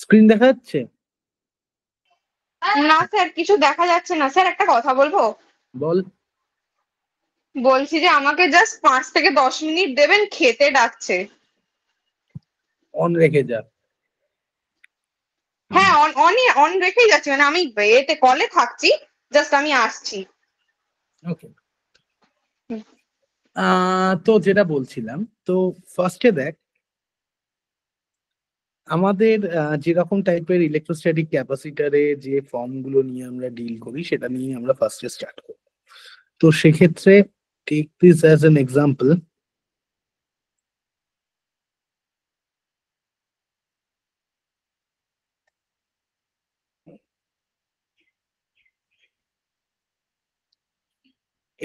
Screen দেখা যাচ্ছে? না স্যার, কিছু দেখা যাচ্ছে না। স্যার একটা কথা বলবো? বল। বলছি যে আমাকে জাস্ট 5 থেকে 10 মিনিট দেবেন, খেতে ডাকছে। অন রেখে যা। হ্যাঁ, অন রেখেই যাচ্ছি, মানে আমি এতে কলে থাকছি, জাস্ট আমি আসছি। ওকে। তো যেটা বলছিলাম, তো ফার্স্টে দেখ আমাদের যেরকম টাইপের ইলেকট্রোস্ট্যাটিক ক্যাপাসিটারে যে ফর্ম গুলো নিয়ে আমরা ডিল করি সেটা নিয়ে আমরা ফার্স্টে স্টার্ট করব। তো সেক্ষেত্রে take this as an example.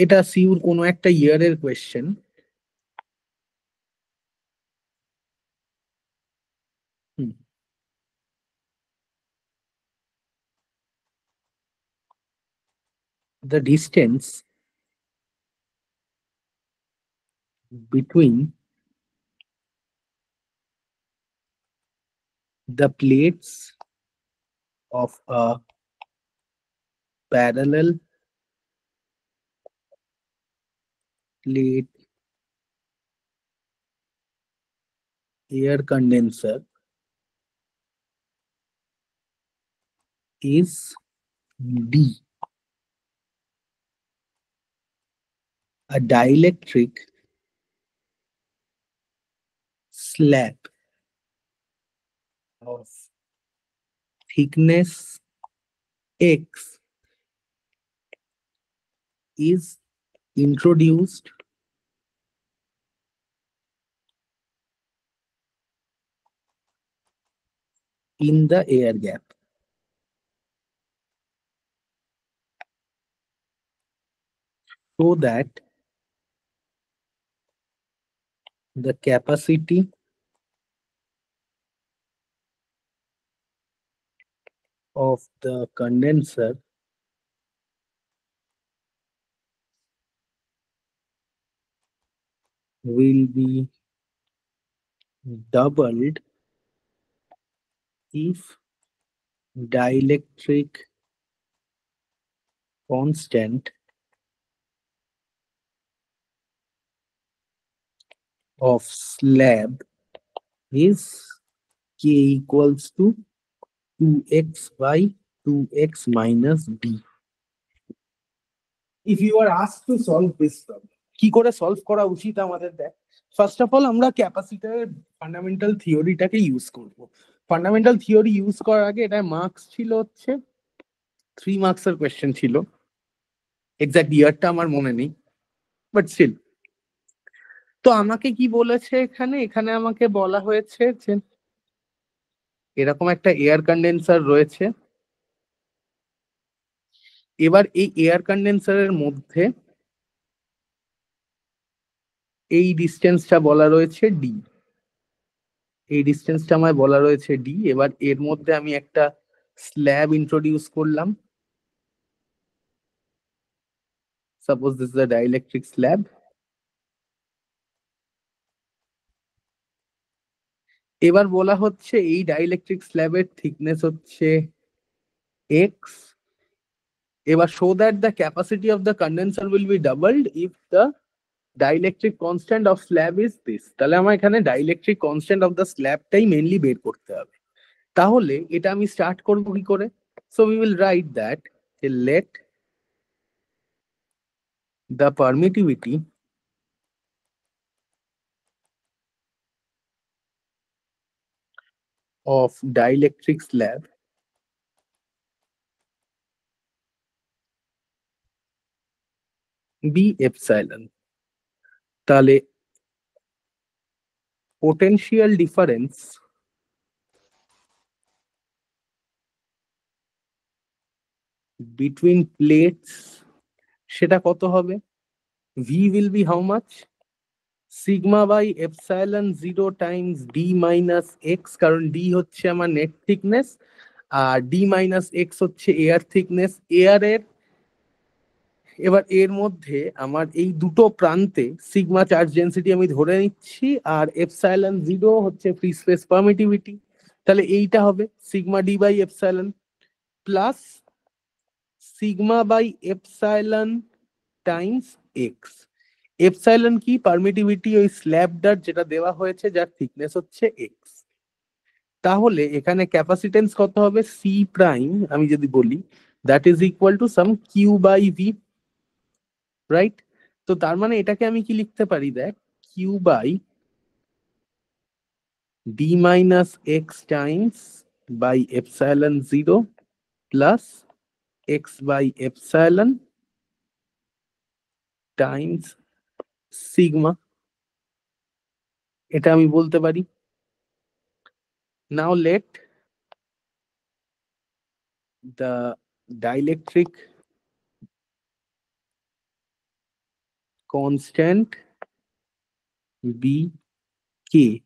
এটা সিউর কোনো একটা ইয়ারের question. The distance between the plates of a parallel plate air condenser is D. A dielectric slab of thickness X is introduced in the air gap so that the capacity of the condenser will be doubled if dielectric constant of slab is K equals to 2x by 2x minus b. If you are asked to solve this problem, কি করে solve করা উচিত আমাদের? দেখ, first of all আমরা ক্যাপাসিটরের fundamental থিওরিটাকে use করব। Fundamental theory use করার আগে এটা মার্কস ছিল হচ্ছে 3 মার্কসের কোয়েশ্চেন ছিল। এক্সাক্ট ইয়ারটা আমার মনে নেই, বাট স্টিল। তো আমাকে কি বলেছে এখানে? এখানে আমাকে বলা হয়েছে যে এরকম একটা এয়ার কন্ডেন্সার রয়েছে। এবার এই এয়ার কন্ডেন্সারের মধ্যে এই ডিস্টেন্সটা বলা রয়েছে ডি। এই ডিস্টেন্সটা আমায় বলা রয়েছে ডি। এবার এর মধ্যে আমি একটা স্ল্যাব ইন্ট্রোডিউস করলাম। Suppose this is a dielectric slab. এবার বলা হচ্ছে এই ডাইইলেকট্রিক স্ল্যাবের থিকনেস হচ্ছে এক্স। এবার show that the capacity of the condenser will be doubled if the dielectric constant of slab is this. তাহলে আমার এখানে ডাইইলেকট্রিক কনস্ট্যান্ট অফ দ্য স্ল্যাবটাই মেইনলি বের করতে হবে। তাহলে এটা আমি স্টার্ট করবো কি করে? So we will write that let the permittivity of dielectric slab be epsilon. তাহলে potential difference between plates সেটা কত হবে? V will be how much? Sigma by epsilon 0 times d minus x, কারণ d হচ্ছে আমার নেট থিকনেস আর d minus x হচ্ছে air thickness এয়ারের। এবার এর মধ্যে আমার এই দুটো প্রান্তে সিগমা চার্জ ডেনসিটি আমি ধরে নিচ্ছি, আর এপসাইলন 0 হচ্ছে ফ্রি স্পেস পারমিটিভিটি। তাহলে এইটা হবে sigma d by epsilon plus sigma by epsilon times x. Epsilon কি? পারমিটিভিটি, ওই স্ল্যাবটার যেটা দেওয়া হয়েছে যার থিকনেস হচ্ছে এক্স। তাহলে এখানে ক্যাপাসিটেন্স কত হবে? সি প্রাইম আমি যদি বলি, that is equal to some q by v, right? তো তার মানে এটাকে আমি কি লিখতে পারি? দেখ, q by d minus x times by epsilon zero plus x by epsilon times sigma, এটা আমি বলতে পারি। Now let the dielectric constant be k.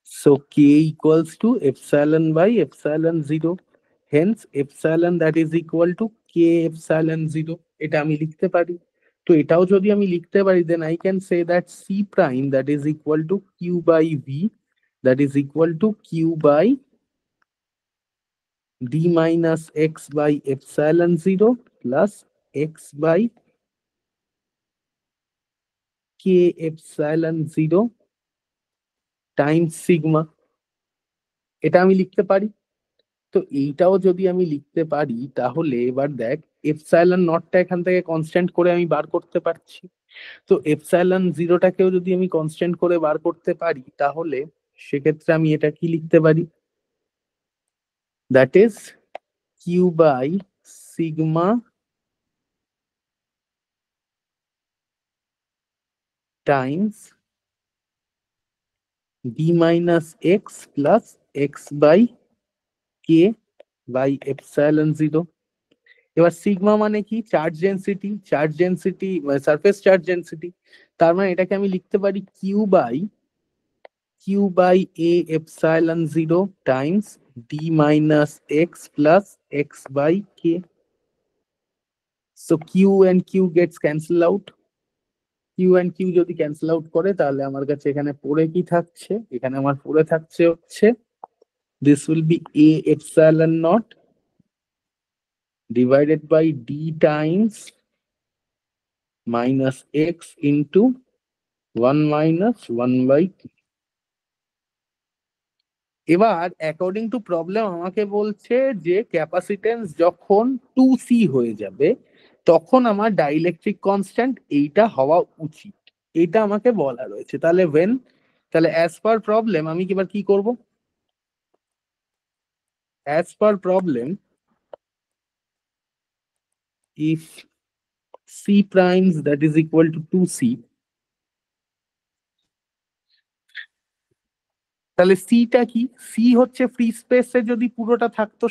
So k equals to epsilon by epsilon 0. Hence epsilon that is equal to k epsilon 0. এটা আমি লিখতে পারি। তো এটাও যদি আমি লিখতে পারি, then I can say that c prime that is equal to q by v that is equal to q by d minus x by epsilon 0 plus x by k epsilon 0 Times sigma, এটা আমি লিখতে পারি। তো এইটাও যদি আমি লিখতে পারি, তাহলে এবার দেখ, এপসাইলন নটটা এখান থেকে কনস্ট্যান্ট করে আমি বার করতে পারছি। তো এপসাইলন জিরোটাকেও যদি আমি কনস্ট্যান্ট করে বার করতে পারি, তাহলে সেক্ষেত্রে আমি এটা কি লিখতে পারি? That is q by sigma times b minus x plus x by k by epsilon zero. এবার সিগমা মানে কি? Charge density, charge density surface charge density. তার মানে এটাকে আমি লিখতে পারি Q by A epsilon zero times d minus x plus x by k. So q and q gets cancel out. Q and q যদি cancel out করে, তাহলে আমার কাছে এখানে পড়ে কি থাকছে? এখানে আমার পড়ে থাকছে হচ্ছে this will be a epsilon not divided by d times minus x into 1 minus 1 by. এবার অ্যাকর্ডিং টু প্রবলেম আমাকে বলছে যে ক্যাপাসিটেন্স যখন 2C হয়ে যাবে, তখন আমার ডাইইলেকট্রিক কনস্ট্যান্ট এইটা হওয়া উচিত, এটা আমাকে বলা রয়েছে। তাহলে তাহলে অ্যাজ পার প্রবলেম আমি এবার কি করব? As per problem, if c primes that is equal to 2C, তাহলে সিটা কি? সি হচ্ছে ফ্রি স্পেসে যদি পুরোটা থাকতো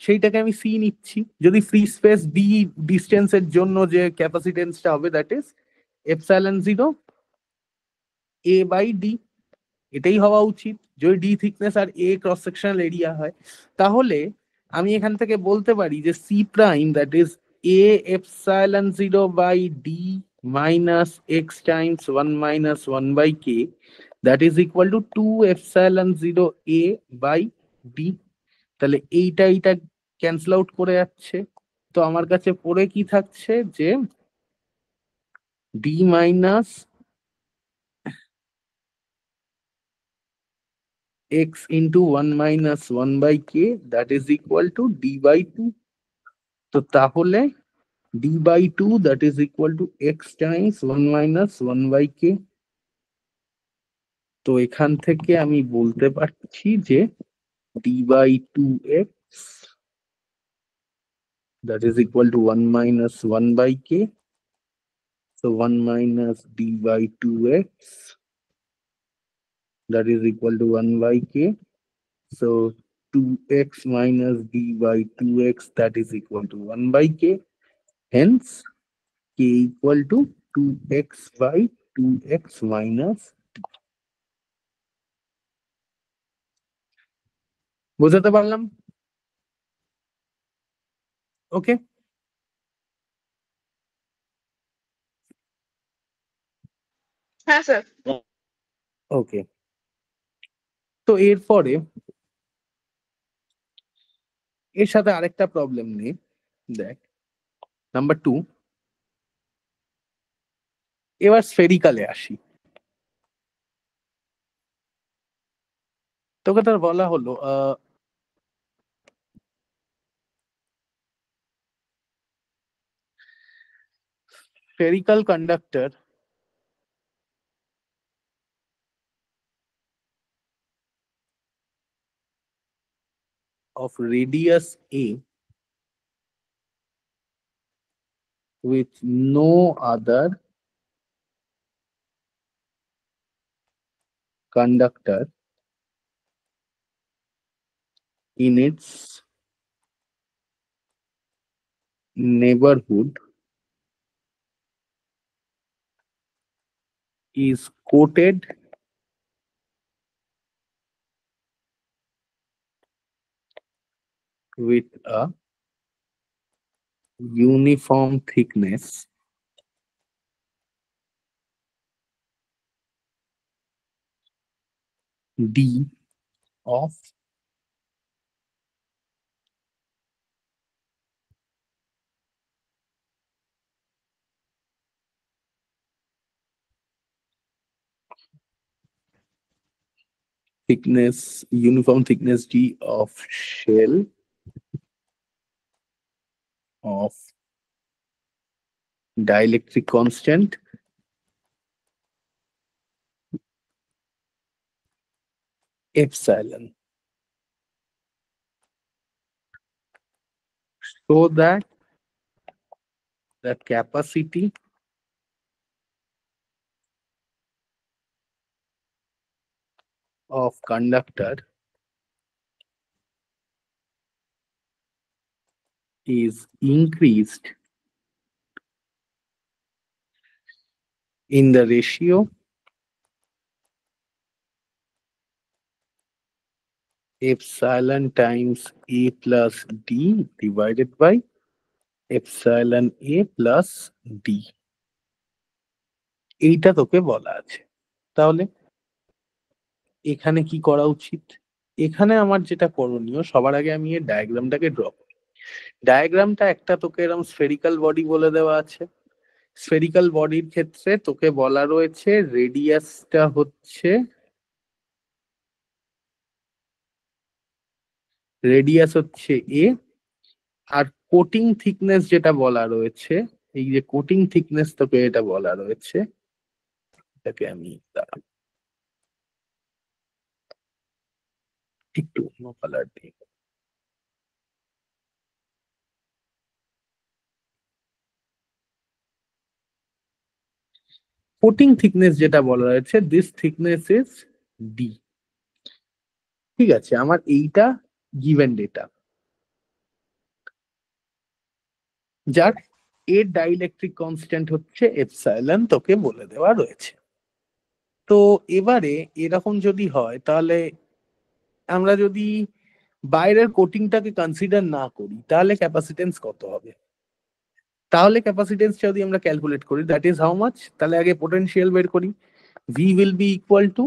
সেইটাকে আমি সি নিচ্ছি। যদি ফ্রি স্পেস ডি ডিস্টেন্সের জন্য যে ক্যাপাসিটেন্সটা হবে, that is epsilon zero a by d, এটাই হওয়া উচিত যদি ডি থিকনেস আর এ ক্রস সেকশনাল এরিয়া হয়। তাহলে আমি এখান থেকে বলতে পারি যে c prime that is a epsilon zero by d minus x times 1 - 1 by k that is equal to 2 epsilon 0 a by d. তাহলে এইটা ক্যান্সেল আউট করে যাচ্ছে। তো আমার কাছে পড়ে কি থাকছে? যে D minus x into 1 - 1 by k that is equal to d by 2. তো তাহলে d by 2 that is equal to x times 1 - 1 by k. তো এখান থেকে আমি বলতে পারছি যে d by 2x that is equal to 1 - 1 by k. So 1 minus d by 2x that is equal to 1 by k. So 2x minus d by 2x that is equal to 1 by k. Hence k equal to 2x by 2x minus। বুঝাতে পারলাম? ওকে, হ্যাঁ sir. ওকে। তো এরপরে এর সাথে আরেকটা problem নেই, দেখ নাম্বার 2। এবার স্ফেরিকালে আসি। তোকে তার বলা হলো spherical conductor of radius a with no other conductor in its neighborhood is coated with a uniform thickness d of uniform thickness d of shell of dielectric constant epsilon, so that the capacity of conductor is increased in the ratio epsilon times a plus d divided by epsilon a plus d। এইটা তোকে বলা আছে। তাহলে এখানে কি করা উচিত? এখানে আমার যেটা করণীয়, সবার আগে আমি এই ডায়াগ্রামটাকে ড্র করি। ডায়াগ্রামটা একটা তোকে এরকম স্ফেরিক্যাল বডি বলে দেওয়া আছে। স্ফেরিক্যাল বডির ক্ষেত্রে তোকে বলা রয়েছে রেডিয়াসটা হচ্ছে এ, আর কোটিং থিকনেস যেটা বলা রয়েছে, এই যে কোটিং থিকনেস তোকে এটা বলা রয়েছে, এটাকে আমি একটু অন্য কালার দিই। কোটিং থিকনেস যেটা বলা রয়েছে, দিস থিকনেস ইজ ডি। ঠিক আছে, আমার এইটা গিভেন ডেটা, যার এর ডাইইলেকট্রিক কনস্ট্যান্ট হচ্ছে এপসাইলন তোকে বলে দেওয়া রয়েছে। তো এবারে এরকম যদি হয়, তাহলে আমরা যদি বাইরের কোটিংটাকে কনসিডার না করি, তাহলে ক্যাপাসিটেন্স কত হবে? তাহলে ক্যাপাসিটেন্স যদি আমরা ক্যালকুলেট করি, দ্যাট ইজ হাউ মাচ? তাহলে আগে পোটেনশিয়াল বের করি। V will be equal to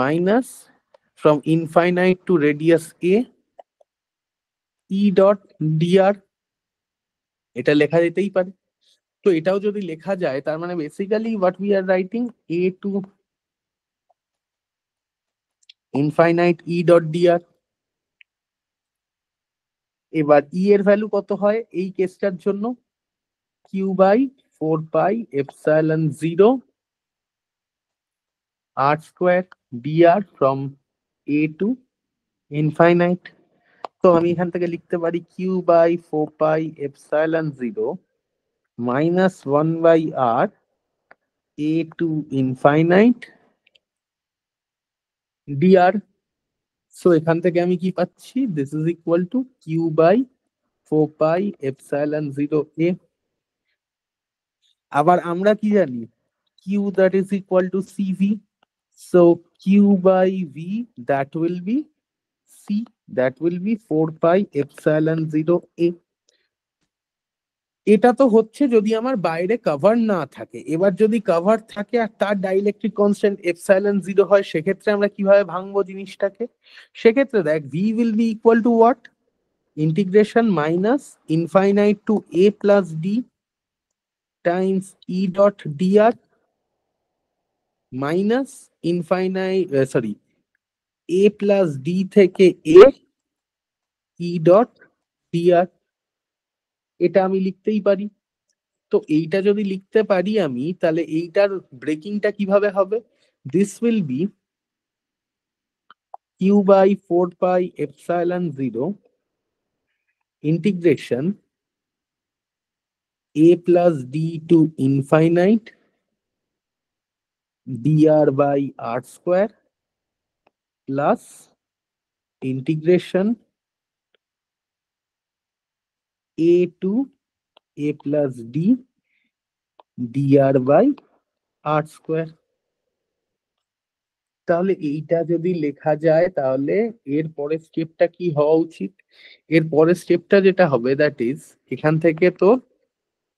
minus from infinite to radius a e dot d r. এটা লেখা যেতেই পারে। তো এটাও যদি লেখা যায়, তার মানে basically what we are writing, a to infinite e dot d r. এবার ই এর ভ্যালু কত হয় এই কেসটার জন্য? Q by 4 pi epsilon 0 r square d r from A to infinite. তো আমি এখান থেকে লিখতে পারি Q by 4 pi epsilon 0 minus 1 by r a to infinite d r. So এখান থেকে আমি কি পাচ্ছি? This is equal to Q by 4 pi epsilon 0 a. আবার আমরা কি জানি? Q that is equal to c v. So q by v that will be c, that will be 4 pi epsilon 0 a. এটা তো হচ্ছে যদি আমার বাইরে কভার না থাকে। এবার যদি কভার থাকে আর তার ডাইইলেকট্রিক কনস্ট্যান্ট এপসাইলন জিরো হয়, সেক্ষেত্রে আমরা কিভাবে ভাঙবো জিনিসটাকে? সেক্ষেত্রে দেখ, v will be equal to what, integration minus infinite to a plus D times e dot d r minus infinite, sorry, a plus d থেকে এ ই ডট ডিআর। এটা আমি লিখতেই পারি। তো এইটা যদি লিখতে পারি আমি, তাহলে এইটার ব্রেকিংটা কিভাবে হবে? This will be q by four pi epsilon zero integration a plus d to infinite dr by r square plus integration a to a plus d dr by r square। তাহলে এইটা যদি লেখা যায়, তাহলে এর পরের স্টেপটা কি হওয়া উচিত? এর পরের স্টেপটা যেটা হবে, দ্যাট ইজ, এখান থেকে তো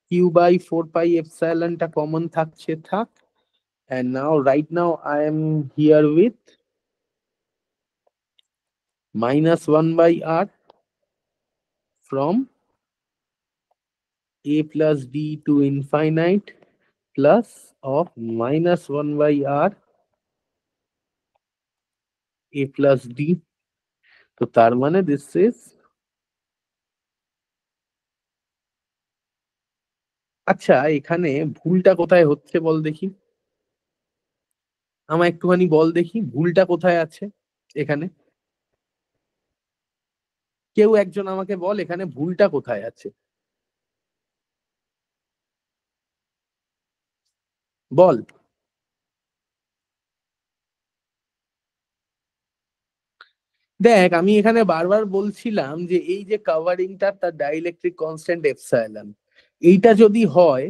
কিউ বাই ফোর পাই এপসাইলনটা কমন থাকছে, থাক। And now, right now, I am here with minus 1 by r from a plus d to infinite plus of minus 1 by r a plus d। তো তার মানে this is, আচ্ছা এখানে ভুলটা কোথায় হচ্ছে বল দেখি, আমার একটুখানি বল দেখি ভুলটা কোথায় আছে এখানে। কেউ একজন আমাকে বল এখানে ভুলটা কোথায় আছে, বল। দেখ, আমি এখানে বারবার বলছিলাম যে এই যে কাভারিংটা তার ডাইইলেকট্রিক কনস্ট্যান্ট এপসাইলন, এইটা যদি হয়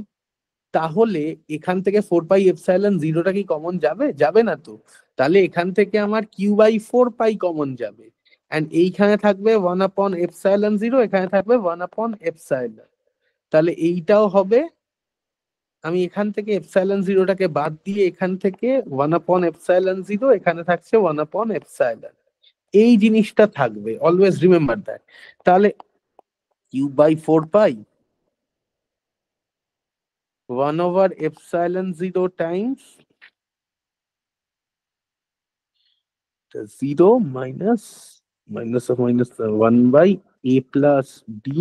তাহলে এখান থেকে ফোর পাই এপসাইলন জিরোটা কি কমন যাবে? যাবে না তো। তাহলে এখান থেকে আমার q by four pi common যাবে, এন্ড এইখানে থাকবে ওয়ান আপন এপসাইলন জিরো, এখানে থাকবে ওয়ান আপন এপসাইলন। তাহলে এইটাও হবে, আমি এখান থেকে এপসাইলন জিরোটাকে বাদ দিয়ে এখান থেকে ওয়ান আপন এপসাইলন জিরো, এখানে থাকছে ওয়ান আপন এপসাইলন, এই জিনিসটা থাকবে, অলওয়েজ রিমেম্বার দ্যাট। তাহলে Q by four pi one over epsilon zero times zero minus minus of minus one by A plus D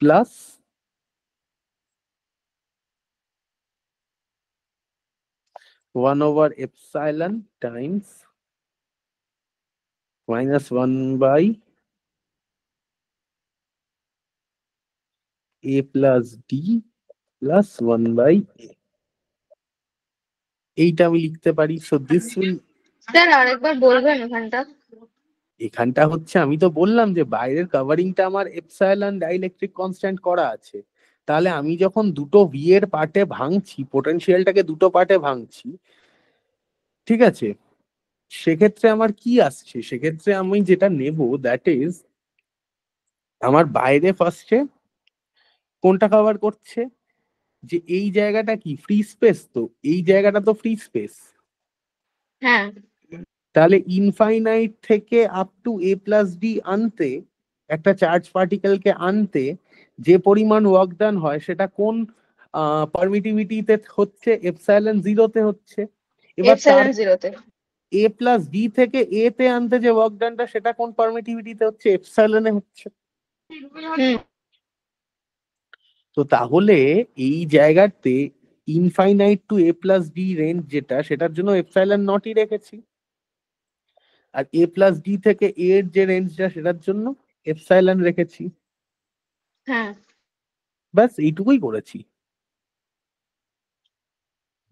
plus one over epsilon times minus one by A plus D plus one by A. এইটা আমি লিখতে পারি। So this will, sir আরেকবার বলবেন এখানটা? এখানটা হচ্ছে, আমি তো বললাম যে বাইরের কভারিংটা আমার এপসাইলন ডাইইলেকট্রিক কনস্ট্যান্ট করা আছে। তাহলে আমি যখন দুটো ভি এর পার্টে ভাঙছি, পোটেনশিয়ালটাকে দুটো পার্টে ভাঙছি, ঠিক আছে, সেক্ষেত্রে আমার কি আসছে? সেক্ষেত্রে আমি যেটা নেব, দ্যাট ইজ, আমার বাইরে ফার্স্টে কোনটা কভার করছে, যে এই জায়গাটা কি ফ্রি স্পেস? তো এই জায়গাটা তো ফ্রি স্পেস। হ্যাঁ। তাহলে ইনফাইনাইট থেকে up to a plus D আনতে, একটা চার্জ পার্টিকেলকে আনতে যে পরিমাণ ওয়ার্ক ডান হয়, সেটা কোন পারমিটিভিটিতে হচ্ছে? এপসাইলন জিরোতে হচ্ছে। এবার তার এপসাইলন জিরোতে। এ প্লাস ডি থেকে এ তে আনতে যে ওয়ার্ক ডানটা, সেটা কোন পারমিটিভিটিতে হচ্ছে? এপসাইলনে হচ্ছে। হুম। তো তাহলে এই জায়গাতে infinite to a plus D range যেটা, সেটার জন্য এপসাইলন নটই রেখেছি, আর এ প্লাস ডি থেকে এর যে রেঞ্জটা, সেটার জন্য এপসাইলন রেখেছি। হ্যাঁ। ব্যাস এইটুকুই করেছি,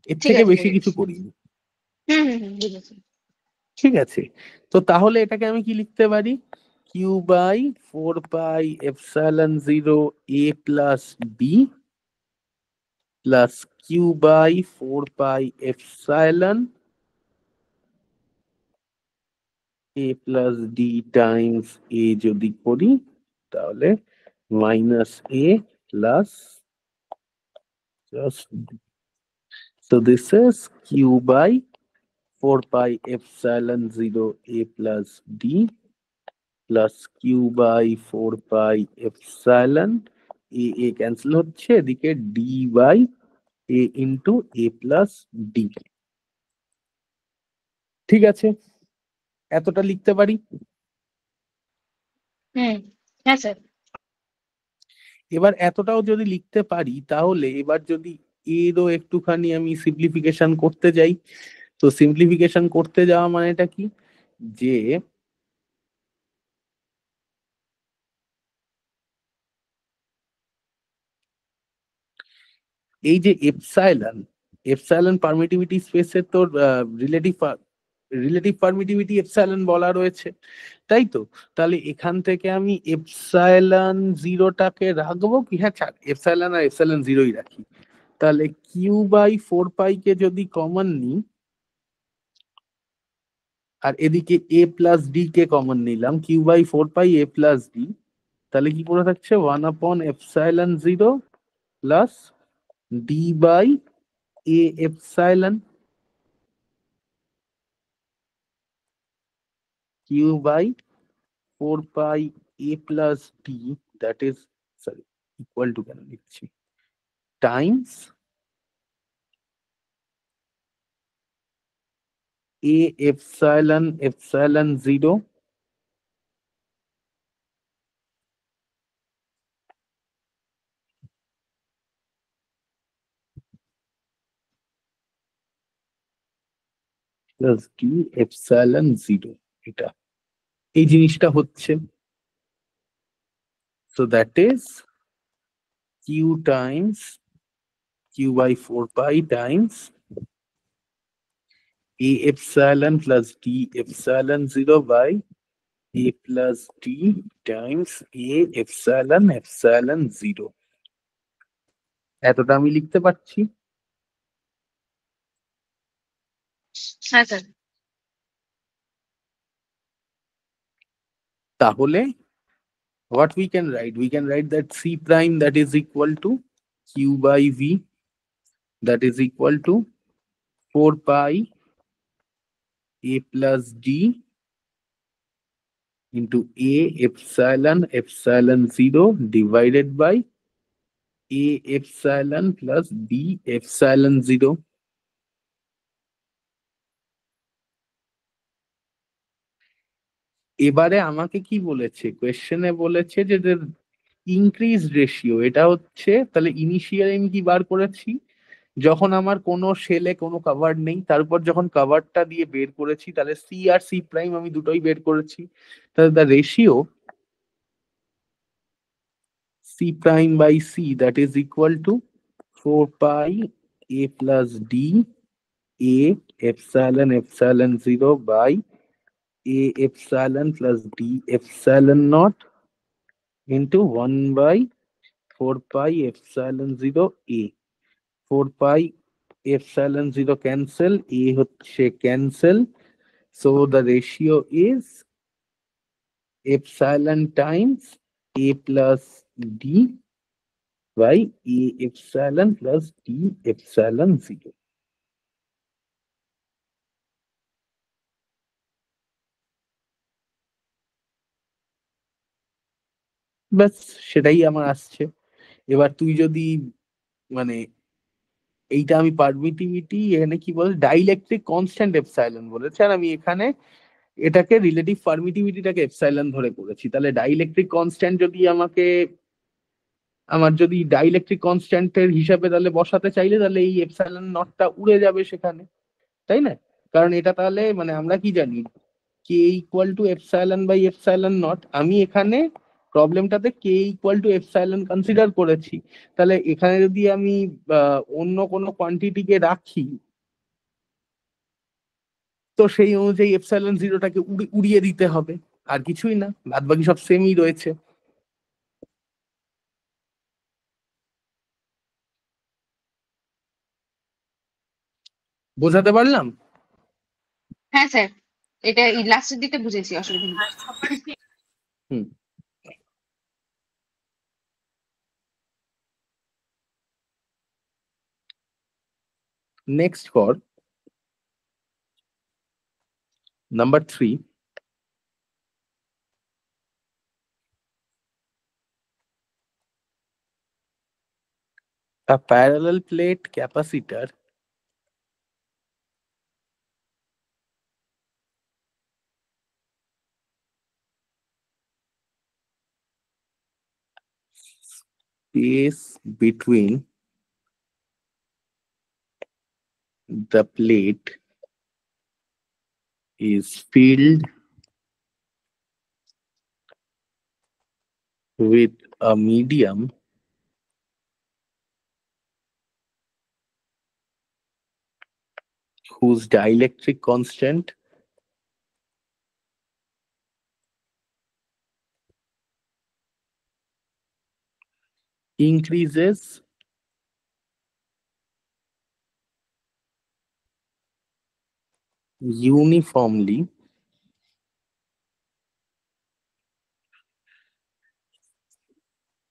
এর ঠিক থেকে আছে, বেশি কিছু বুঝেছি। করিনি। হুম হুম হুম, বুঝেছি। ঠিক আছে, তো তাহলে এটাকে আমি কি লিখতে পারি? Q by four pi epsilon zero A plus B plus Q by four pi epsilon A plus D times A যদি করি, তাহলে minus a plus just so this is q by 4 pi epsilon 0 a plus d plus q by 4 pi epsilon a cancel হচ্ছে এদিকে d by a into a plus d। ঠিক আছে, এতটা লিখতে পারি। হ্যাঁ স্যার। এবার এতটাও যদি লিখতে পারি তাহলে এবার যদি এরও একটুখানি আমি সিম্পলিফিকেশন করতে যাই, তো সিম্পলিফিকেশন করতে যাওয়া মানেটা কি, যে এই যে এপসাইলন, এপসাইলন পারমিটিভিটি স্পেসের তো রিলেটিভ পারমিটিভিটি এপসাইলন বলা রয়েছে, তাই তো? তাহলে এখান থেকে আমি এপসাইলন জিরোটাকে রাখবো কি, হ্যাঁ ছাড়, এপসাইলন আর এপসাইলন জিরোই রাখি। তাহলে কিউ বাই 4 পাই কে যদি কমন নিই আর এদিকে এ প্লাস ডি কে কমন নিলাম, q by 4 pi a plus d, তাহলে কি পড়ে থাকছে 1/epsilon 0 plus d by A epsilon q by 4 pi a plus d, that is sorry equal to কেন লিখছি, Times a epsilon 0 plus d epsilon 0, এটা এই জিনিসটা হচ্ছে, so that is q times q by 4 pi times a epsilon plus d epsilon 0 by a plus d times a epsilon 0। এতটা আমি লিখতে পারছি। হ্যাঁ স্যার। তাহলে what we can write, we can write that c prime that is equal to q by v, that is equal to 4 pi a plus d into a epsilon 0 divided by a epsilon plus b epsilon 0। এবারে আমাকে কি বলেছে, কোয়েশ্চেনে বলেছে যে increase ratio, এটা হচ্ছে তাহলে initially আমি কি বার করেছি, যখন আমার কোনো শেলে কোনো কভার নেই, তারপর যখন কভারটা দিয়ে বের করেছি, তাহলে সি আর সি প্রাইম আমি দুটোই বের করেছি, তাহলে the ratio c prime by c that is equal to 4 pi a plus d a epsilon 0 by a epsilon plus d epsilon naught into 1 by 4 pi epsilon 0 a, 4 pi epsilon 0 cancel, a হচ্ছে cancel, so the ratio is epsilon times a plus d by a epsilon plus d epsilon 0। ব্যাস সেটাই আমার আসছে। এবার তুই যদি মানে এইটা আমি পারমিটিভিটি, এখানে কি বলে ডাইইলেকট্রিক কনস্ট্যান্ট এপসাইলন বলেছে, আর আমি এখানে এটাকে রিলেটিভ পারমিটিভিটিটাকে এপসাইলন ধরে করেছি, তাহলে ডাইইলেকট্রিক কনস্ট্যান্ট যদি আমাকে আমার যদি ডাইইলেকট্রিক কনস্ট্যান্টের হিসাবে তাহলে বসাতে চাইলে, তাহলে এই এপসাইলন নটটা উড়ে যাবে সেখানে, তাই না? কারণ এটা তাহলে মানে আমরা কি জানি, K equal to epsilon by epsilon not, আমি এখানে প্রবলেমটাতে K equal to epsilon consider করেছি, তাহলে এখানে যদি আমি অন্য কোনো কোয়ান্টিটিকে রাখি, তো সেই অনুযায়ী epsilon 0টাকে উড়িয়ে দিতে হবে, আর কিছুই না, বাদ বাকি সব সেমই রয়েছে। বোঝাতে পারলাম? হ্যাঁ স্যার, এটা লাস্টের দিকটা বুঝেছি, অসুবিধা নেই। হুম। Next for number 3, a parallel plate capacitor space between the plate is filled with a medium whose dielectric constant increases uniformly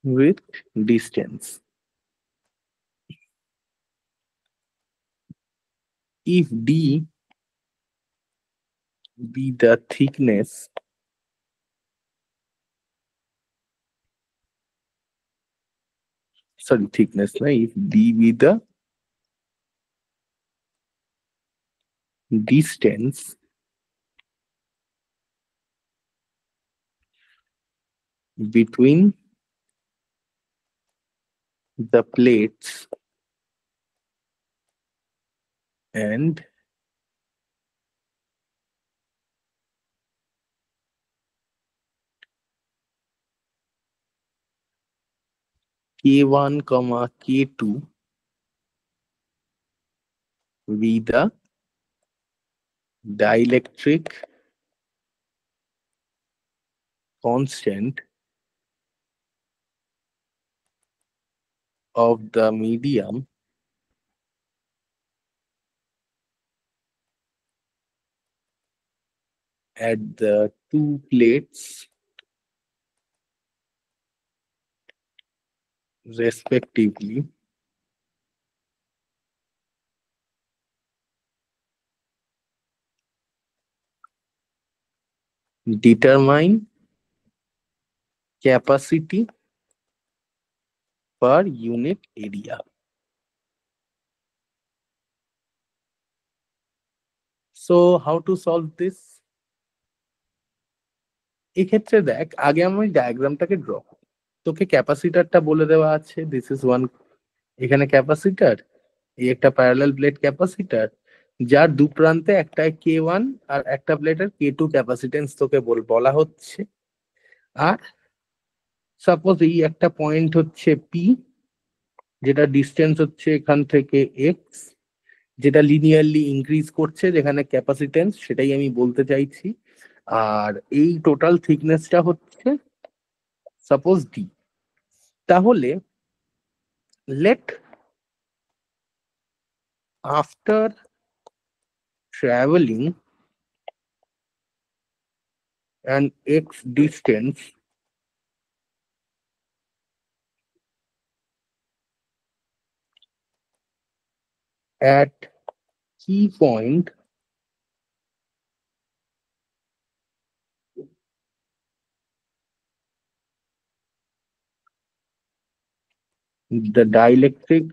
with distance. If D be the thickness, if D be the distance between the plates and K1, K2 be the dielectric constant of the medium at the two plates respectively, determine capacity per unit area. So how to solve this? এক্ষেত্রে দেখ, আগে আমি ডায়াগ্রামটাকে draw করি। তোকে ক্যাপাসিটারটা বলে দেওয়া আছে, this is one, এখানে ক্যাপাসিটার, এই একটা প্যারালাল প্লেট ক্যাপাসিটার, যার দু প্রান্তে একটা K1 আর একটা প্লেটের K2 ক্যাপাসিটেন্স তোকে বলা হচ্ছে। আর সাপোজ এই একটা পয়েন্ট হচ্ছে P, যেটা ডিস্টেন্স হচ্ছে এখান থেকে X, যেটা লিনিয়ারলি ইনক্রিজ করছে, যেখানে ক্যাপাসিটেন্স সেটাই আমি বলতে চাইছি। আর এই টোটাল থিকনেসটা হচ্ছে সাপোজ D। তাহলে let after travelling an X distance at key point the dielectric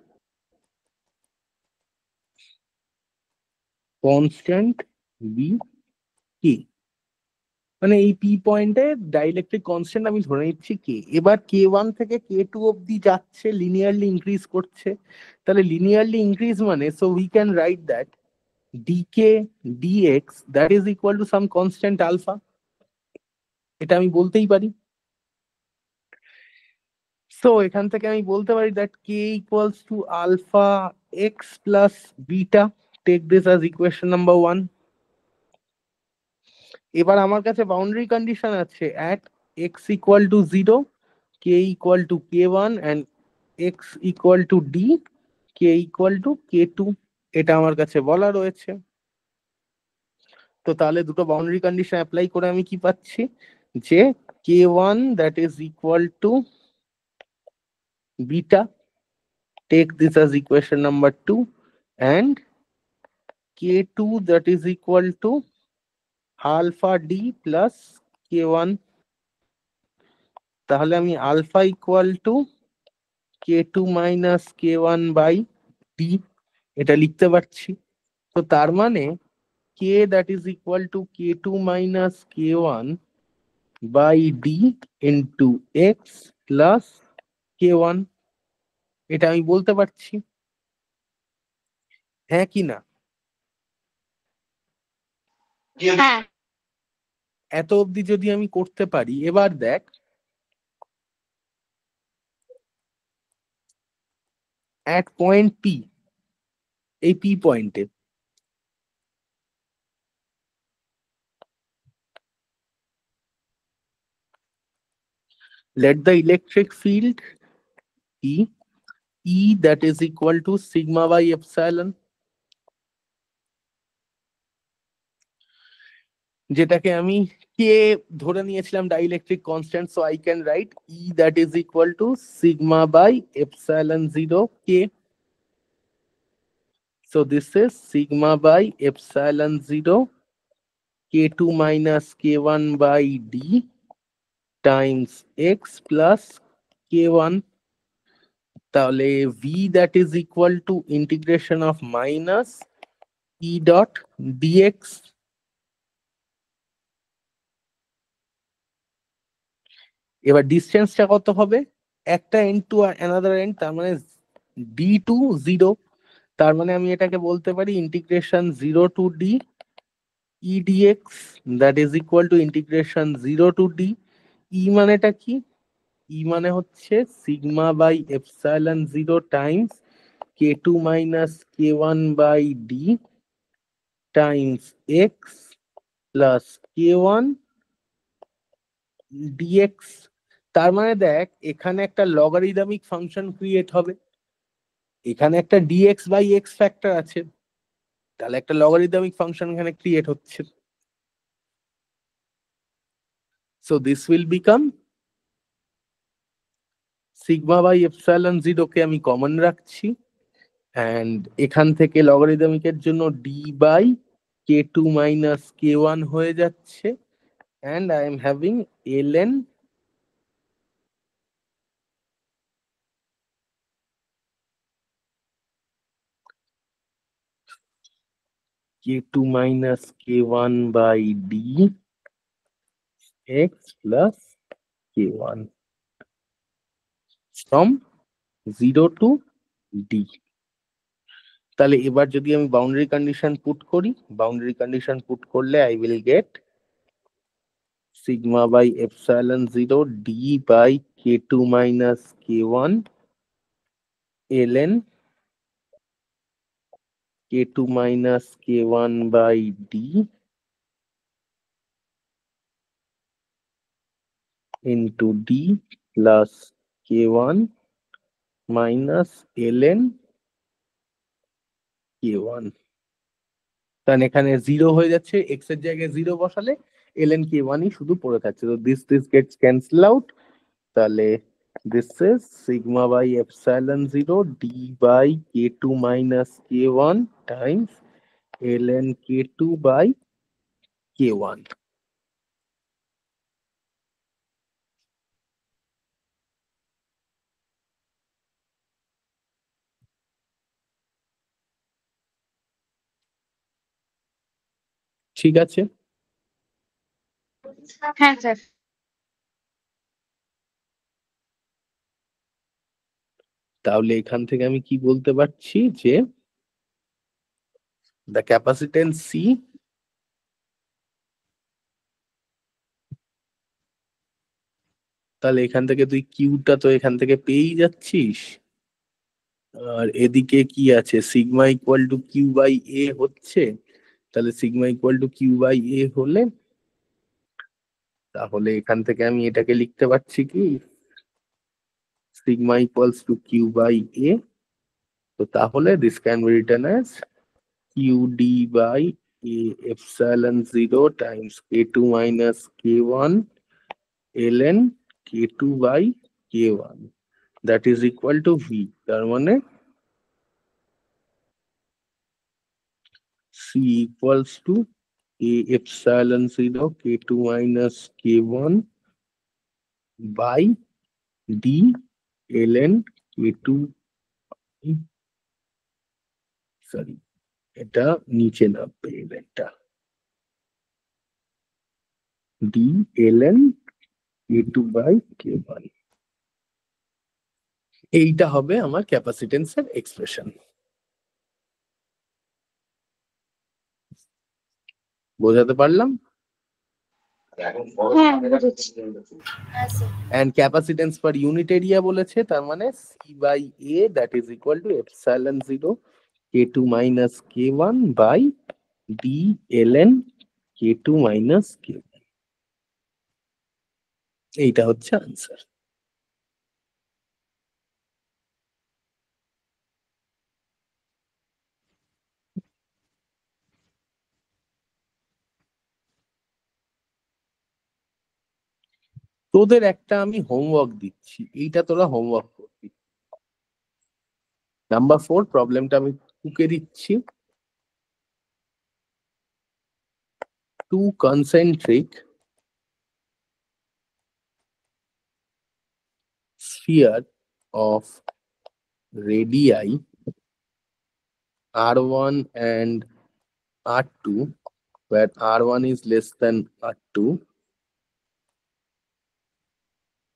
constant be K, মানে এই P পয়েন্টে ডাইইলেকট্রিক কনস্ট্যান্ট আমি ধরে নিচ্ছি K। এবার K1 থেকে K2 অবধি যাচ্ছে, লিনিয়ারলি ইনক্রিজ করছে। তাহলে লিনিয়ারলি ইনক্রিজ মানে, so we can write that dk dx that is equal to some constant alpha, এটা আমি বলতেই পারি। সো এখান থেকে আমি বলতে পারি that k equals to alpha x plus beta, take this as equation number 1। এবার আমার কাছে বাউন্ডারি কন্ডিশন আছে at x equal to 0, k equal to k1 and x equal to d, k equal to k2, এটা আমার কাছে বলা রয়েছে। তো তাহলে দুটো বাউন্ডারি কন্ডিশন অ্যাপ্লাই করে আমি কি পাচ্ছি, যে k1 that is equal to beta, take this as equation number 2, and K2 that is equal to alpha D plus K1, তাহলে আমি alpha equal to K2 minus K1 by D এটা লিখতে পারছি। তো তার মানে K that is equal to K2 minus K1 by D into X plus K1, এটা আমি বলতে পারছি, হ্যাঁ কি না? হ্যাঁ। এত অবধি যদি আমি করতে পারি, এবার দেখ at point P, এই P পয়েন্টে let the electric field E that is equal to sigma by epsilon, যেটাকে আমি কে ধরে নিয়েছিলাম dielectric constant, so I can write e that is equal to sigma by epsilon 0 k. So this is sigma by epsilon 0 k2 minus k1 by d times x plus k1, তাহলে v that is equal to integration of minus e dot dx। এবার ডিসটেন্সটা কত হবে, একটা and to another and, তার মানে D two zero, তার মানে আমি এটাকে বলতে পারি integration 0 to d e d x that is equal to integration 0 to d e, মানেটা কি, ই মানে হচ্ছে sigma by epsilon 0 times k2 minus k1 by d times x plus k1 d x. তার মানে দেখ এখানে একটা লগারিদমিক ফাংশন ক্রিয়েট হবে, এখানে একটা ডিএক্স বাই এক্স ফ্যাক্টর আছে, তাহলে একটা লগারিদমিক ফাংশন এখানে ক্রিয়েট হচ্ছে। So this will become sigma by epsilon 0 কে আমি কমন রাখছি, অ্যান্ড এখান থেকে লগারিদমিকের জন্য D by k2 minus k1 হয়ে যাচ্ছে, and I am having ln k2 minus k1 by d x plus k1 from 0 to d। তাহলে এবার যদি আমি বাউন্ডারি কন্ডিশন পুট করি, বাউন্ডারি কন্ডিশন পুট করলে I will get sigma by epsilon 0 d by k2 minus k1 ln k2 minus k1 by d into d plus k1 minus ln k1, কারণ এখানে 0 হয়ে যাচ্ছে, x এর জায়গায় 0 বসালে ln k1 ই শুধু পড়ে থাকছে, তো দিস গেটস ক্যান্সেল আউট। তাহলে this is sigma by epsilon 0 d by k2 minus k1 times ln k2 by k1। ঠিক আছে, হ্যাঁ স্যার। তাহলে এখান থেকে আমি কি বলতে পারছি যে the capacitance C তাহলে এখান থেকে তুই কিউটা তো এখান থেকে পেয়েই যাচ্ছিস, আর এদিকে কি আছে sigma equal to Q by A হচ্ছে, তাহলে sigma equal to Q by A হলে তাহলে এখান থেকে আমি এটাকে লিখতে পারছি কি sigma equals to Q by A, তো তাহলে this can be written as Q D by A epsilon 0 times k2 minus k1 ln k2 by k1 that is equal to V, তার মানে equals to A epsilon 0 K2 minus K1 by D ln K2, sorry এটা নিচে নামবে এটা D ln K2 by K1। এইটা হবে আমার ক্যাপাসিটেন্সের expression. বোঝাতে পারলাম? হ্যাঁ বুঝেছি। and capacitance per unit area বলেছে, তার মানে C by A that is equal to epsilon 0 K2 minus K1 by D ln K2 minus K1। এইটা হচ্ছে আনসার। তোদের একটা আমি হোমওয়ার্ক দিচ্ছি, এইটা তোরা হোমওয়ার্ক করবি। নাম্বার 4 প্রবলেমটা আমি টুকে দিচ্ছি। Two concentric sphere of radii R1 and R2, where R1 is less than R2,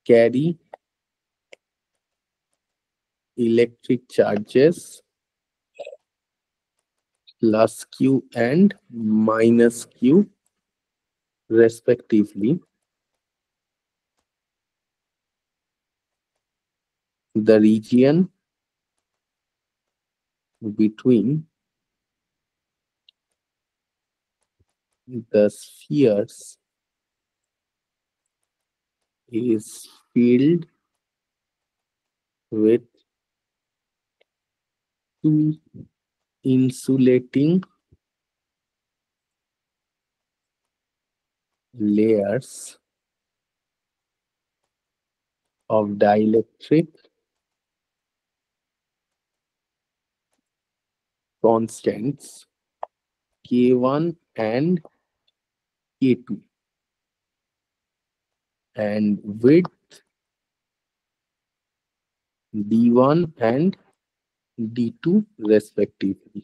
carry electric charges plus Q and minus Q respectively. The region between the spheres is filled with two insulating layers of dielectric constants K1 and K2 and width D1 and D2 respectively.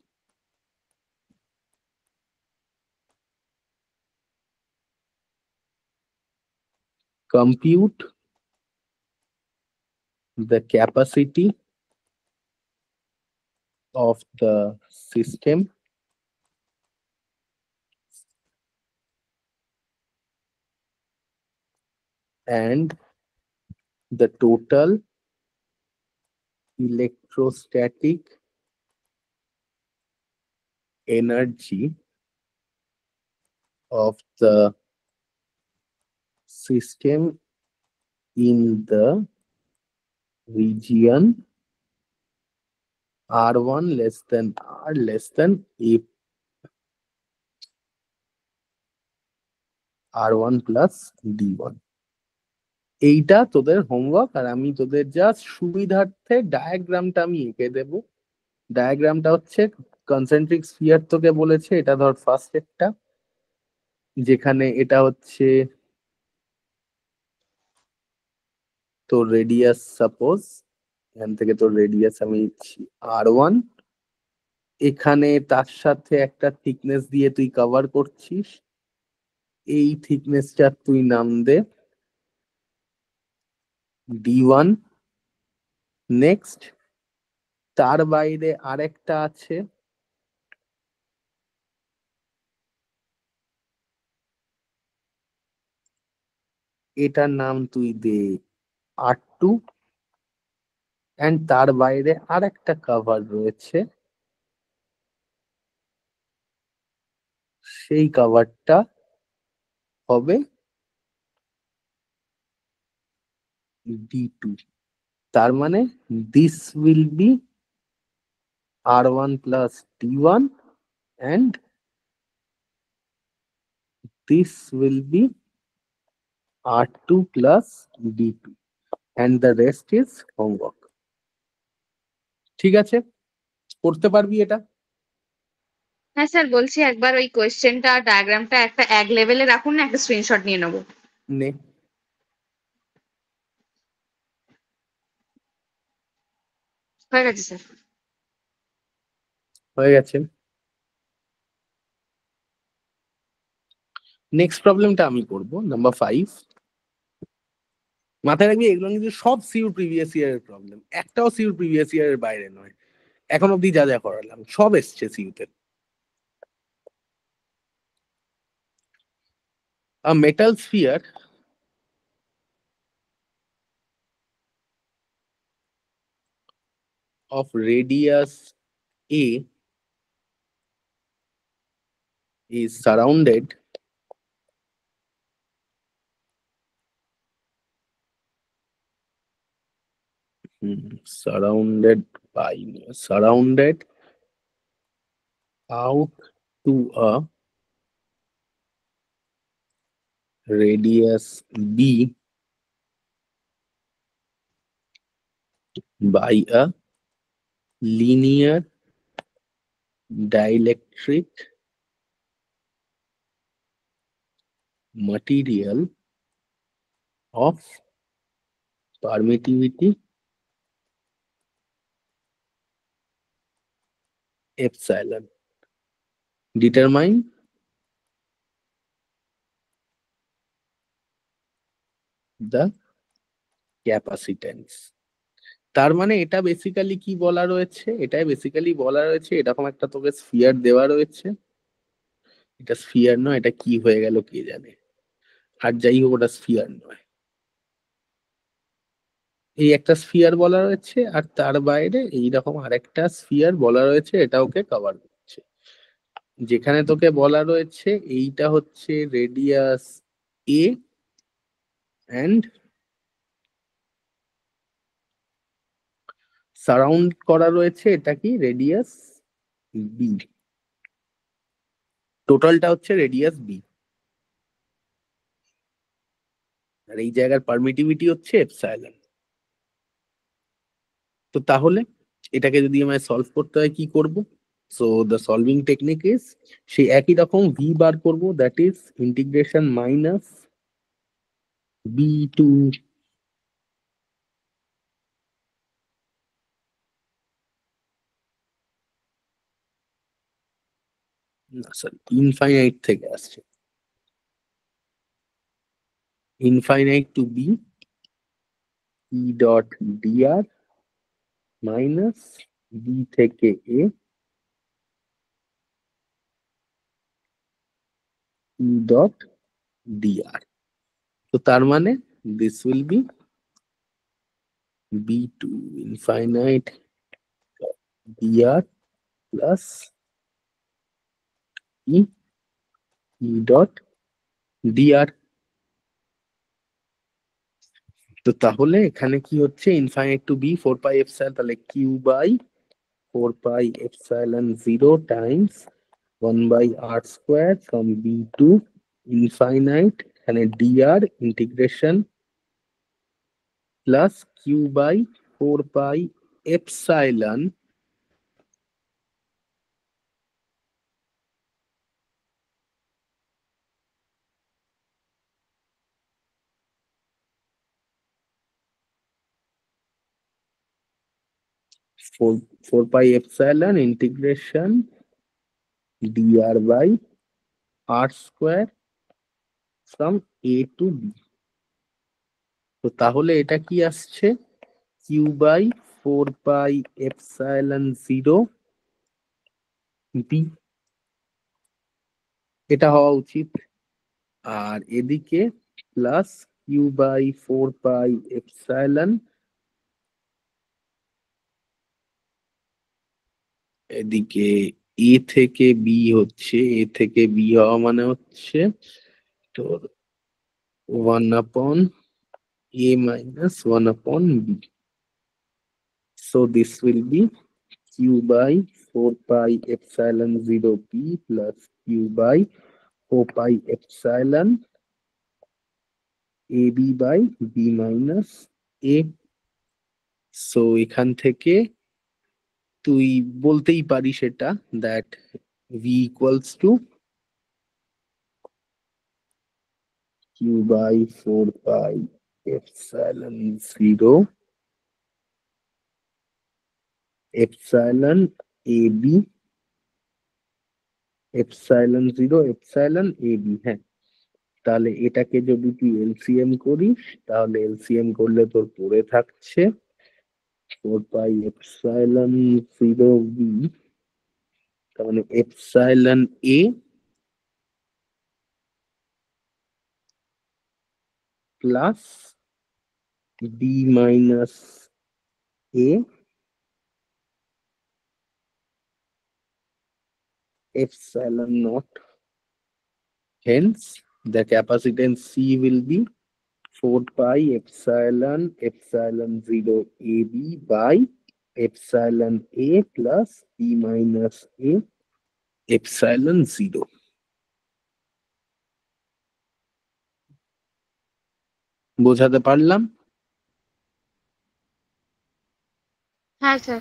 Compute the capacity of the system and the total electrostatic energy of the system in the region R1 less than R less than A R1 plus D1। এইটা তোদের homework, আর আমি তোদের just সুবিধার্থে ডায়াগ্রামটা আমি এঁকে দেব। ডায়াগ্রামটা হচ্ছে concentric sphere তোকে বলেছে, এটা ধর ফার্স্ট একটা, যেখানে এটা হচ্ছে তোর রেডিয়াস, সাপোজ এখান থেকে তোর রেডিয়াস আমি দিচ্ছি R1, এখানে তার সাথে একটা থিকনেস দিয়ে তুই কভার করছিস, এই থিকনেসটা তুই নাম দে D1। নেক্সট তার বাইরে আরেকটা আছে, এটার নাম তুই দে R2, এন্ড তার বাইরে আরেকটা কভার রয়েছে, সেই কভারটা হবে D2। তার মানে this will B R1 plus D1 and this will be R2 plus D2 and the rest is homework। ঠিক আছে, করতে পারবি এটা? হ্যাঁ স্যার, বলছি একবার ওই কোয়েশ্চেনটা ডায়াগ্রামটা একটা এক লেভেলে রাখুন না, একটা স্ক্রিনশট নিয়ে নেবো। নে। হয়ে গেছে স্যার। হয়ে গেছে। নেক্সট প্রবলেমটা আমি করব, নাম্বার 5। মাথায় রাখবি এগুলো কিন্তু সব সিইউ প্রিভিয়াস ইয়ারের প্রবলেম, একটাও সিইউ প্রিভিয়াস ইয়ারের বাইরে নয়। এখন অব্দি যা যা করালাম সব এসছে সিইউতে। A metal sphere of radius A is surrounded surrounded out to a radius B by a linear dielectric material of permittivity epsilon. Determine the capacitance. তার মানে এটা বেসিক্যালি কি বলা রয়েছে, এটাই বেসিক্যালি বলা রয়েছে এরকম একটা তোকে স্ফিয়ার দেওয়া রয়েছে। এটা স্ফিয়ার নয়, এটা কি হয়ে গেল কে জানে। আর যাই হোক, ওটা স্ফিয়ার নয়, এই একটা স্ফিয়ার বলা রয়েছে আর তার বাইরে এইরকম আরেকটা স্ফিয়ার বলা রয়েছে, এটা ওকে কভার করছে। যেখানে তোকে বলা রয়েছে এইটা হচ্ছে রেডিয়াস এ অ্যান্ড সারাউন্ড করা রয়েছে এটা কি রেডিয়াস বি, টোটালটা হচ্ছে রেডিয়াস বি, আর এই জায়গার পারমিটিভিটি হচ্ছে এপসাইলন। তো তাহলে এটাকে যদি আমায় সলভ করতে হয় কি করব? So the solving technique is সেই একই রকম ভি বার করব, that is integration minus b to sorry infinite থেকে আসছে, infinite to b e dot d r minus b থেকে এ ই ডট ডিআর। তো তার মানে this will be b to infinite d r plus e e dot d r. তো তাহলে এখানে কি হচ্ছে infinite to b 4 pi epsilon, তাহলে Q by 4 pi epsilon 0 times 1/r² from B to infinite, এখানে DR integration plus Q by 4 pi epsilon four pi epsilon integration DR by r² from A to B. তো তাহলে এটা কি আসছে Q by 4 pi epsilon 0 B, এটা হওয়া উচিত। আর এদিকে plus Q by 4 pi epsilon, এদিকে এ থেকে বি হচ্ছে, এ থেকে বি হওয়া মানে হচ্ছে তোর 1/a - 1/b, so this will be q by 4 paI epsilon 0 b plus q by 4 paI epsilon ab by b minus a। So এখান থেকে তুই বলতেই পারিস এটা that V equals to Q by 4 pi epsilon 0 epsilon AB epsilon 0 epsilon AB। হ্যাঁ, তাহলে এটাকে যদি তুই এলসিএম করিস, তাহলে এলসিএম করলে তোর পড়ে থাকছে 4 pi epsilon 0 B, তার মানে epsilon A plus B minus A epsilon naught. Hence, the capacitance C will be 4 pi epsilon 0 AB by epsilon A plus B minus A epsilon 0। বোঝাতে পারলাম? হ্যাঁ স্যার।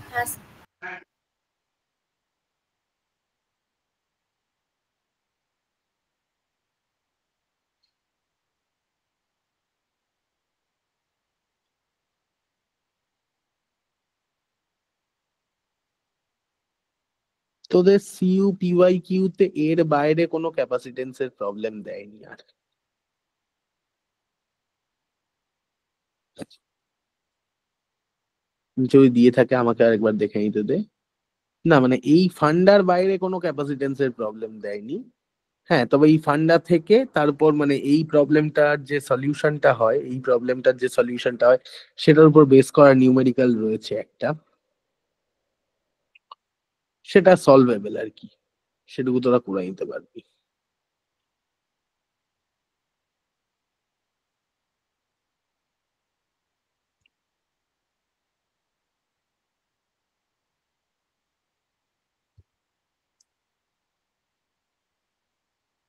তোদের সিইউ পিওয়াই কিউ তে এর বাইরে কোনো ক্যাপাসিটেন্সের প্রবলেম দেয়নি আর। যদি দিয়ে থাকে আমাকে আরেকবার দেখে নিতে দে। না মানে এই ফান্ডার বাইরে কোনো ক্যাপাসিটেন্সের প্রবলেম দেয়নি। হ্যাঁ, তবে এই ফান্ডা থেকে তারপর মানে এই প্রবলেমটার যে সলিউশনটা হয়, এই প্রবলেমটার যে সলিউশনটা হয় সেটার উপর বেস করা নিউমেরিক্যাল রয়েছে একটা, সেটা সলভেবল আর কি, সেটুকু তোরা করে নিতে পারবি।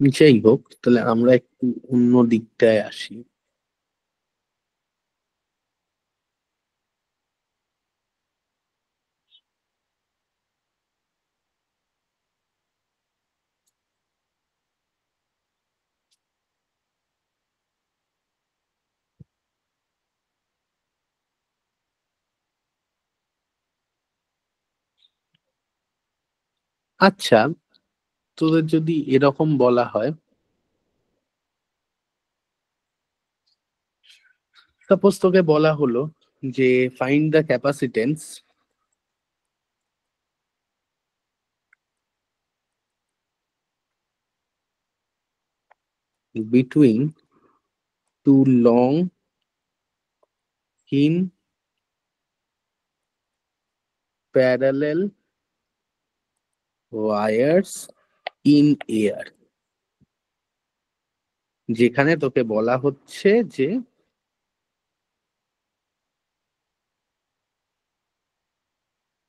যাই হোক, তাহলে আমরা একটু অন্য দিকটায় আসি। আচ্ছা, তোদের যদি এরকম বলা হয়, সাপোজ তোকে বলা হলো যে find the capacitance between two long thin parallel wires in air। যেখানে তোকে বলা হচ্ছে যে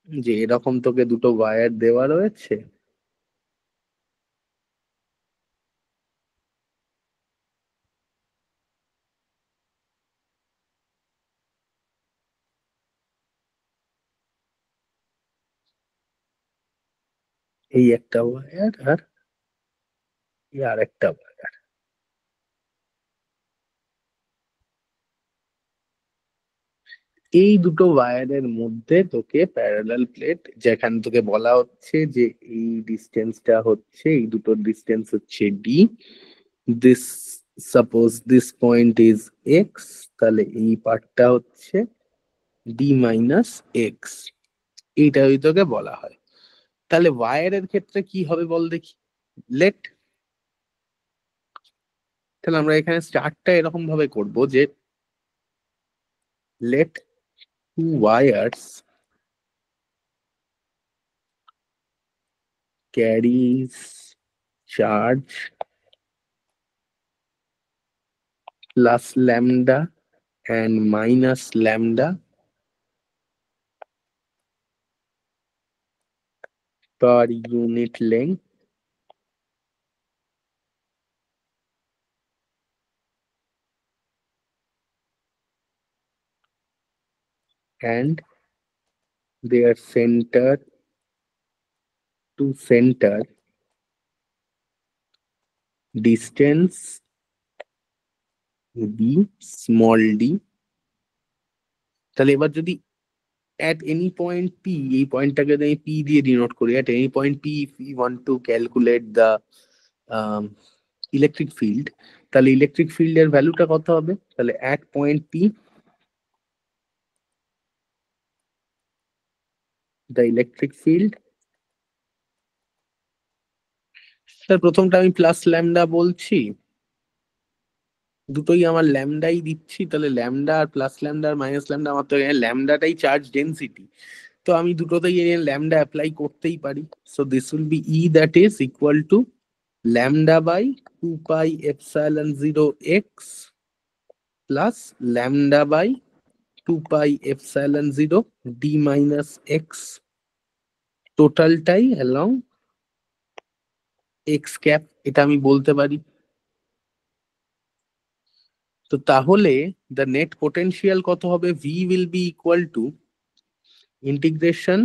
যে এরকম তোকে দুটো ওয়্যার দেওয়া রয়েছে, এই একটা ওয়্যার আর এই আর একটা ওয়্যার। এই দুটো ওয়্যারের মধ্যে তোকে প্যারালাল প্লেট, যেখানে তোকে বলা হচ্ছে যে এই ডিস্টেন্সটা হচ্ছে, এই দুটোর ডিস্টেন্স হচ্ছে D, this suppose this point is x, তাহলে এই পার্টটা হচ্ছে ডি মাইনাস এক্স, এইটা ওই তোকে বলা হয়। তাহলে ওয়্যারের ক্ষেত্রে কি হবে বল দেখি। লেট, তাহলে আমরা এখানে স্টার্টটা এরকম ভাবে করব যে let two wires carries charge plus lambda and minus lambda per unit length, and their center to center distance be small d. তাহলে এবার যদি at any point p, এই পয়েন্টটাকে আমি p দিয়ে ডিনোট করি, at any point p if we want to calculate the electric field, তাহলে electric ফিল্ডের ভ্যালুটা কত হবে? তাহলে at point p the electric field, তার প্রথমটা আমি প্লাস ল্যামডা বলছি, দুটোই আমার ল্যামডাই দিচ্ছি, তাহলে ল্যামডা আর প্লাস ল্যামডা আর মাইনাস ল্যামডা, আমার তো ল্যামডাটাই চার্জ ডেন্সিটি, তো আমি দুটোতেই ল্যামডা অ্যাপ্লাই করতেই পারি। So this will be e that is equal to lambda by 2 pi epsilon 0 x plus lambda by 2 pi epsilon 0 d minus x, টোটালটাই along x cap, এটা আমি বলতে পারি। তো তাহলে the net potential কত হবে? v will be equal to integration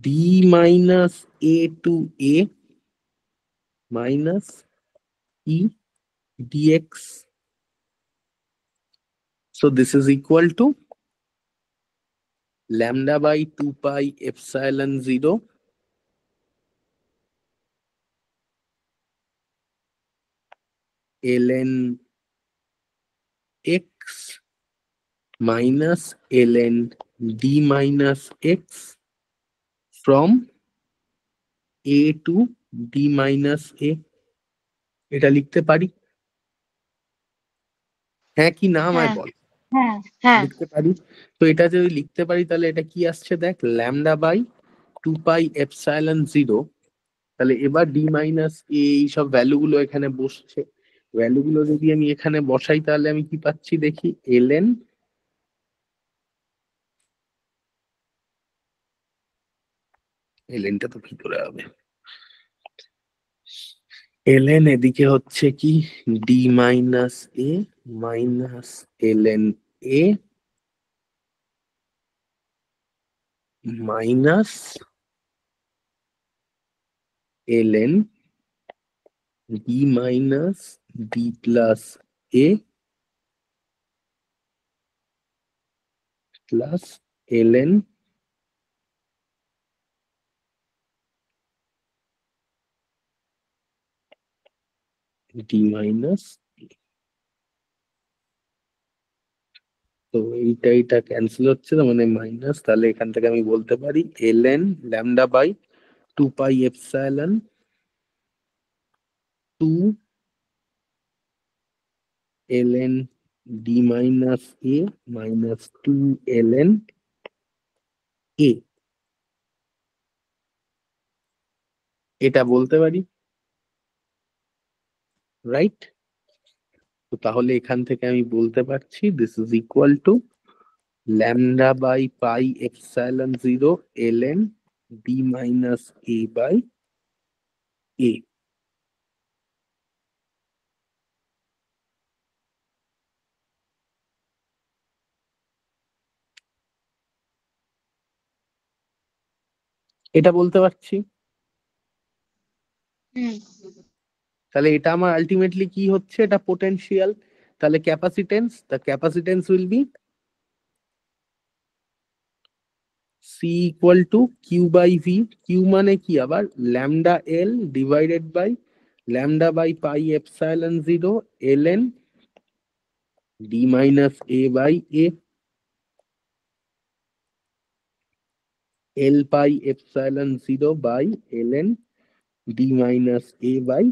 d minus a to a minus e dx. So this is equal to lambda by 2 pi epsilon 0 ln x minus ln d minus x from a to d minus a, এটা লিখতে পারি? হ্যাঁ কি না আমায় হ্যাঁ বল। হ্যাঁ হ্যাঁ লিখতে পারি। তো এটা যদি লিখতে পারি তাহলে এটা কি আসছে দেখ, ল্যামডা বাই 2 পাই এপসাইলন 0, তাহলে এবার ডি মাইনাস এ এইসব ভ্যালু গুলো এখানে বসছে, ভ্যালু গুলো যদি আমি এখানে বসাই তাহলে আমি কি পাচ্ছি দেখি, ln, ln টা তো ভিতরে হবে, ln এদিকে হচ্ছে কি D minus A minus ln A minus ln D minus D plus A plus ln D minus. তো এইটা ক্যান্সেল হচ্ছে, তো মানে মাইনাস, তাহলে এখান থেকে আমি বলতে পারি ln lambda by 2 pi epsilon 2 ln d minus a minus 2 ln a, এটা বলতে পারি, রাইট? তো তাহলে এখান থেকে আমি বলতে পারছি this is equal to lambda by pi epsilon 0 ln d minus a by a। এটা বলতে পারছি। হুম তাহলে এটা আমার আলটিমেটলি কি হচ্ছে, এটা পোটেনশিয়াল, তাহলে capacitance, the capacitance will be C equal to Q by V, Q মানে কি আবার lambda L divided by lambda by pi epsilon 0 ln D minus A by A, L pi epsilon 0 by ln D minus A by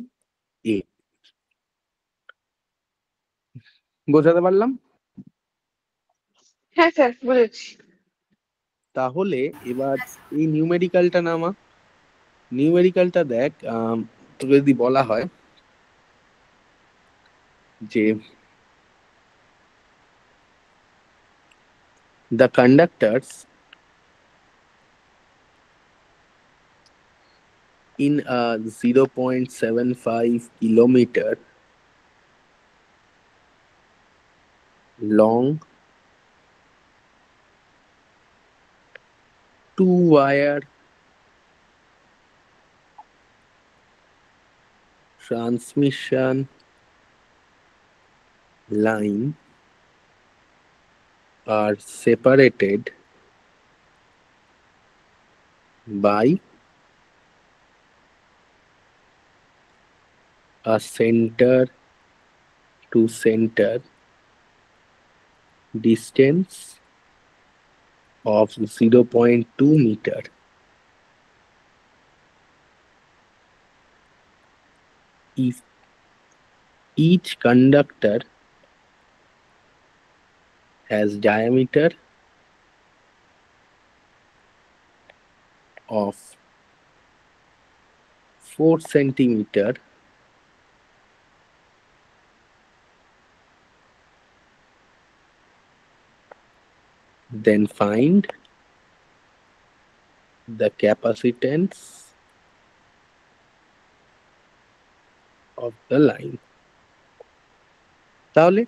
A. বোঝাতে পারলাম? হ্যাঁ sir বুঝেছি। তাহলে এবার এই নিউমেরিক্যালটা নামা, নিউমেরিক্যালটা দেখ, তোকে যদি বলা হয় যে the conductors in a 0.75 kilometer long two wire transmission line are separated by a center to center distance of 0.2 meter. If each conductor has diameter of 4 centimeter, then find the capacitance of the line. তাহলে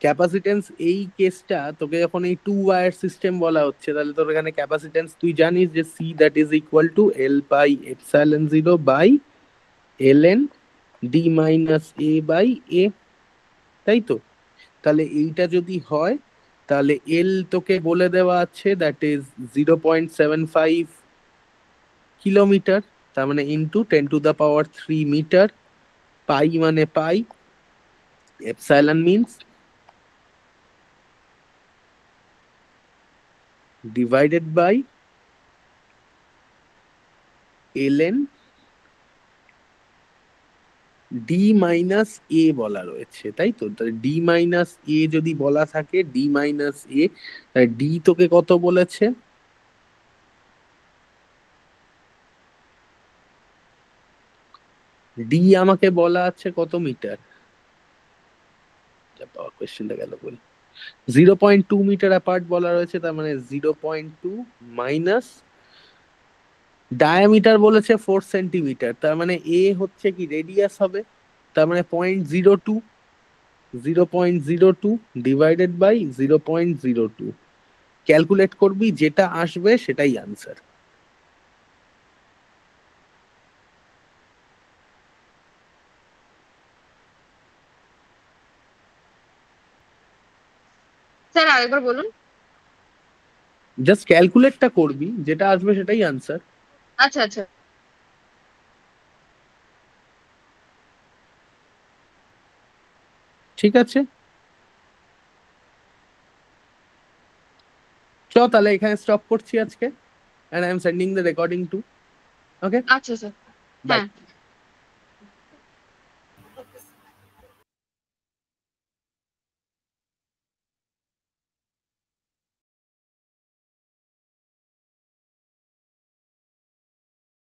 capacitance এই কেসটা তোকে যখন এই 2 wire system বলা হচ্ছে, তাহলে তোর এখানে ক্যাপাসিটেন্স তুই জানিস যে C that is equal to L by epsilon 0 by L N D minus A by A, তাই তো? তাহলে এইটা যদি হয় তাহলে এল তোকে বলে দেওয়া আছে দ্যাট ইজ 0.75 কিলোমিটার, তার মানে ইন্টু 10⁻³ মিটার, পাই মানে pi, epsilon means divided by ln d minus A বলা রয়েছে, তাই তো? ডি মাইনাস এ যদি বলা থাকে, ডি মাইনাস এ, ডি তোকে কত বলেছে? ডি আমাকে বলা আছে কত মিটার, কোয়েশ্চেনটা গেল বল, 0.2 মিটার অ্যাপার্ট বলা রয়েছে, তার মানে 0.2 মাইনাস ডায়ামিটার বলেছে 4 সেন্টিমিটার, তার মানে এ হচ্ছে কি রেডিয়াস হবে, তার মানে 0.02, 0.02 ডিভাইডেড বাই 0.02, ক্যালকুলেট করবি, যেটা আসবে সেটাই আনসার। স্যার আরেকবার বলুন। জাস্ট ক্যালকুলেটটা করবি, যেটা আসবে সেটাই আনসার। আচ্ছা আচ্ছা। ঠিক আছে, চ তাহলে এখানে স্টপ করছি আজকে, and I am sending the recording to, okay, আচ্ছা স্যার। bye. হ্যাঁ।